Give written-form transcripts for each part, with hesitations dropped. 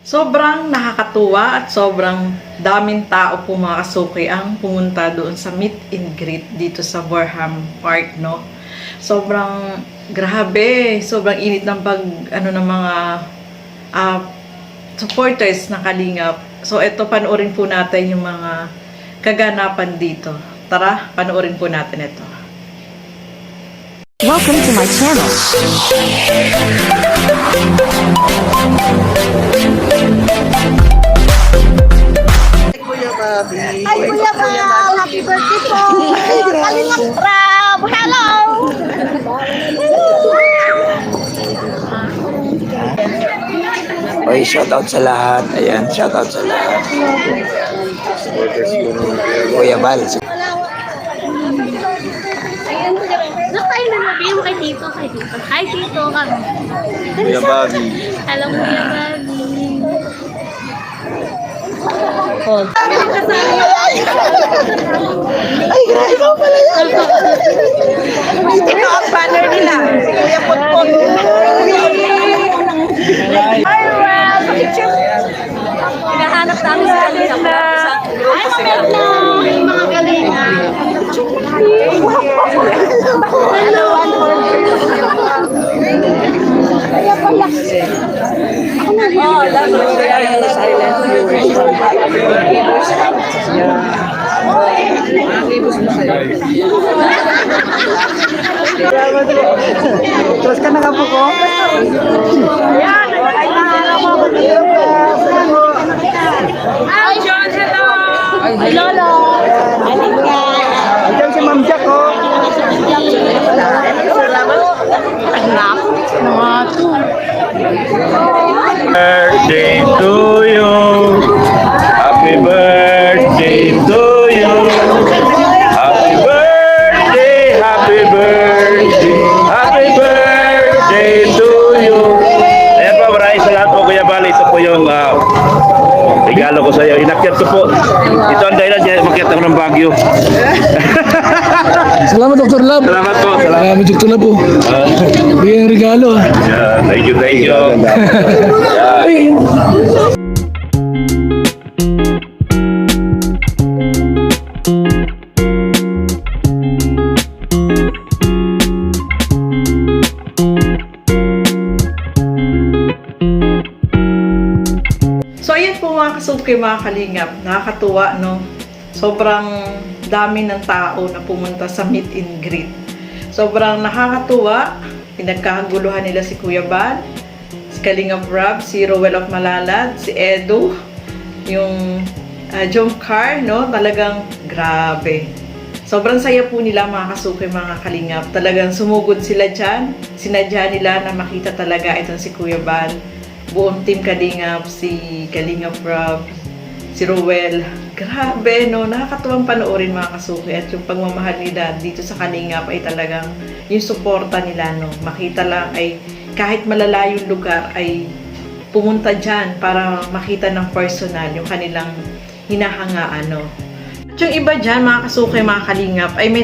Sobrang nakakatuwa at sobrang daming tao po mga kasuki ang pumunta doon sa meet and greet dito sa Warham Park, no? Sobrang grabe, sobrang init ng ng mga supporters ng Kalingap. So ito, panoorin po natin yung mga kaganapan dito. Tara, panoorin po natin ito. Welcome to my channel. Ay, Kuya Val! Happy birthday po! Kalingap Rob! Hello! Okay, shoutout sa lahat. Ayan, shoutout sa lahat. Kuya Val. Ayan, nakay na nabihin mo kay Tito. Hi, Tito. Kuya Bobby. Hello, Kuya Bobby. Ay, ikaw pala yan. Ito ang banner nila. Kuya Putput. Hi, Rob! Hinahanap namin sa kanila. Ay, maganda! Mga galinga. Hello! Kaya pala. Oh, Terus ka na ka po ko? Ayan! Hi, John! Hello! Hi, Lolo! Halika! Andiyan si Ma'am Jack, oh. Birthday to you. Happy birthday to you. Happy birthday, happy birthday, happy birthday to you. Ayan po, maraming salamat po Kuya Bal. Ito po yung regalo ko sa iyo. Inakyat ko po. Ito ang dahilan niya, makyat ako ng Baguio. Salamat Dr. Lab. Salamat po. Salamat. Salamat Dr. Lab po. Bigyan ng regalo. Yeah, thank you, thank you. Ay, So ayan po mga kasuki, mga Kalingap, nakakatuwa, no? Sobrang dami ng tao na pumunta sa meet and greet. Sobrang nakakatuwa, pinagkakaguluhan nila si Kuya Bal, si Kalingap Rob, si Rowell of Malalad, si Edu, yung Jomcar, no? Talagang grabe. Sobrang saya po nila mga kasuki, mga Kalingap. Talagang sumugod sila dyan. Sinadya nila na makita talaga itong si Kuya Bal. Buong team Kalingap, si Kalingap Rob, si Rowell. Grabe, no? Nakakatuwang panoorin mga kasuki. At yung pagmamahal nila dito sa Kalingap ay talagang yung suporta nila, no? Makita lang ay kahit malalayong lugar ay pumunta dyan para makita ng personal yung kanilang hinahangaan, no? At yung iba dyan, mga kasuki, mga Kalingap, ay may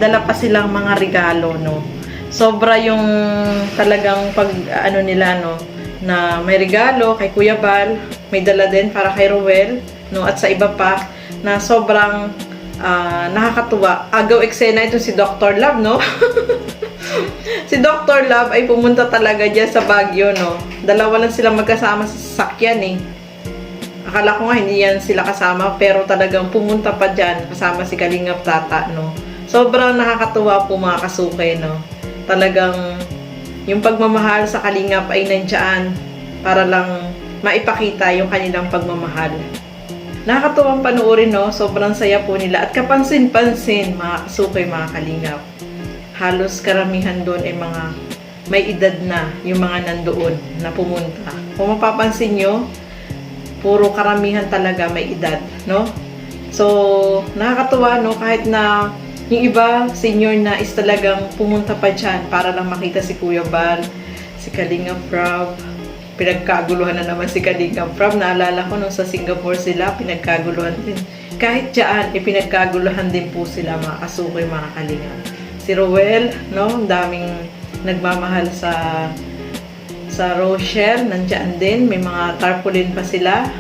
dala pa silang mga regalo, no? Sobra yung talagang nila, no? Na may regalo kay Kuya Bal, may dala din para kay Rowell, no? At sa iba pa na sobrang nakakatuwa. Agaw eksena ito si Dr. Love, no? Si Dr. Love ay pumunta talaga dyan sa Baguio, no? Dalawa lang sila magkasama sa sasakyan, eh. Akala ko nga hindi yan sila kasama, pero talagang pumunta pa dyan kasama si Kalingap Tata, no? Sobrang nakakatuwa po mga kasuke, no? Talagang yung pagmamahal sa Kalingap ay nandiyan para lang maipakita yung kanilang pagmamahal. Nakakatuwang panoorin, no? Sobrang saya po nila. At kapansin-pansin, mga kasukoy, mga Kalingap. Halos karamihan doon ay mga may edad na yung mga nandoon na pumunta. Kung mapapansin nyo, puro karamihan talaga may edad, no? So, nakakatuwa, no? Kahit na yung iba, senior na, is talagang pumunta pa dyan para lang makita si Kuya Bal, si Kalingap Rob. Pinagkaguluhan na naman si Kalingap Rob. Naalala ko nung sa Singapore sila, pinagkaguluhan din. Kahit dyan, pinagkaguluhan din po sila, mga kasukoy, mga Kalingap. Si Rowell, no? Daming nagmamahal sa sa Rochelle, nandiyan din. May mga tarpaulin pa sila.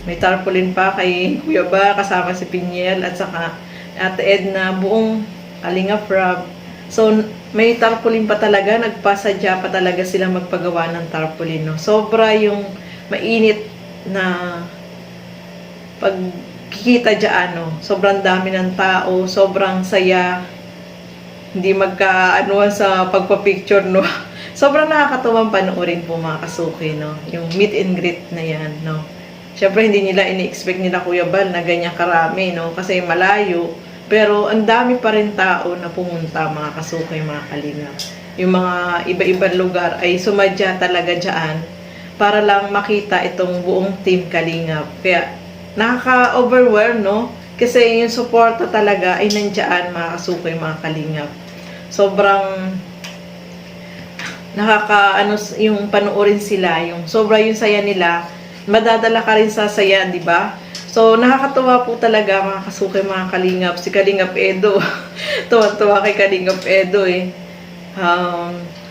May tarpaulin pa kay Kuya Ba, kasama si Piniel, at saka Ate Edna, buong Kalingap Rob. So, may tarpaulin pa talaga, nagpasadya pa talaga sila magpagawa ng tarpaulin, no? Sobra yung mainit na pagkikita dyan, no? Sobrang dami ng tao, sobrang saya, hindi magka-anuan sa pagpa-picture, no? Sobrang nakakatuwang panoorin po mga kasuki, no? Yung meet and greet na yan, no? Siyempre, hindi nila ini-expect nila Kuya Bal na ganyan karami, no? Kasi malayo. Pero, ang dami pa rin tao na pumunta, mga kasuki, mga kalingap. Yung mga iba-ibang lugar ay sumadya talaga dyan para lang makita itong buong team Kalingap. Kaya, nakaka-overwhelm, no? Kasi yung suporta talaga ay nandiyan, mga kasuki, mga kalingap. Sobrang yung panoorin sila, yung sobra yung saya nila, madadala ka rin sa saya, di ba? So, nakakatuwa po talaga, mga kasuki, mga kalingap. Si Kalingap Edo, tuwa-tuwa kay Kalingap Edo, eh.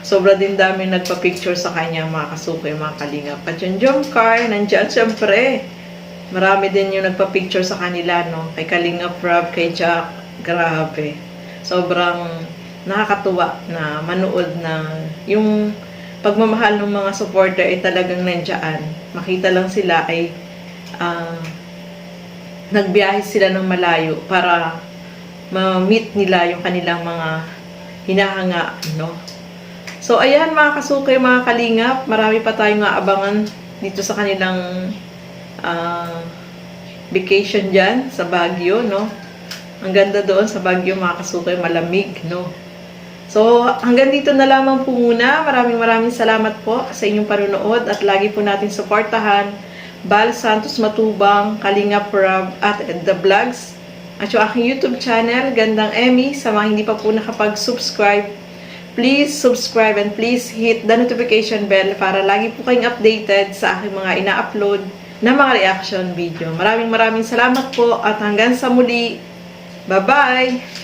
Sobra din dami nagpa-picture sa kanya, mga kasuki, mga kalingap. At yung Jomcar, nandyan, syempre. Marami din yung nagpa-picture sa kanila, no? Kay Kalingap Rob, kay Jack, grabe. Sobrang nakakatuwa na manood na yung pagmamahal ng mga supporter ay talagang nandiyan. Makita lang sila ay nagbiyahe sila ng malayo para ma-meet nila yung kanilang mga hinahanga, no? So, ayan mga kasuki, mga kalingap, marami pa tayong aabangan dito sa kanilang vacation dyan sa Baguio, no? Ang ganda doon sa Baguio, mga kasuki, malamig, no? So, hanggang dito na lamang po muna. Maraming salamat po sa inyong panunood at lagi po natin suportahan Bal Santos Matubang, Kalingap Rob at The Vlogs at yung aking YouTube channel, Gandang Emmy. Sa mga hindi pa po nakapag-subscribe, please subscribe and please hit the notification bell para lagi po kayong updated sa aking mga ina-upload na mga reaction video. Maraming salamat po at hanggang sa muli. Bye-bye!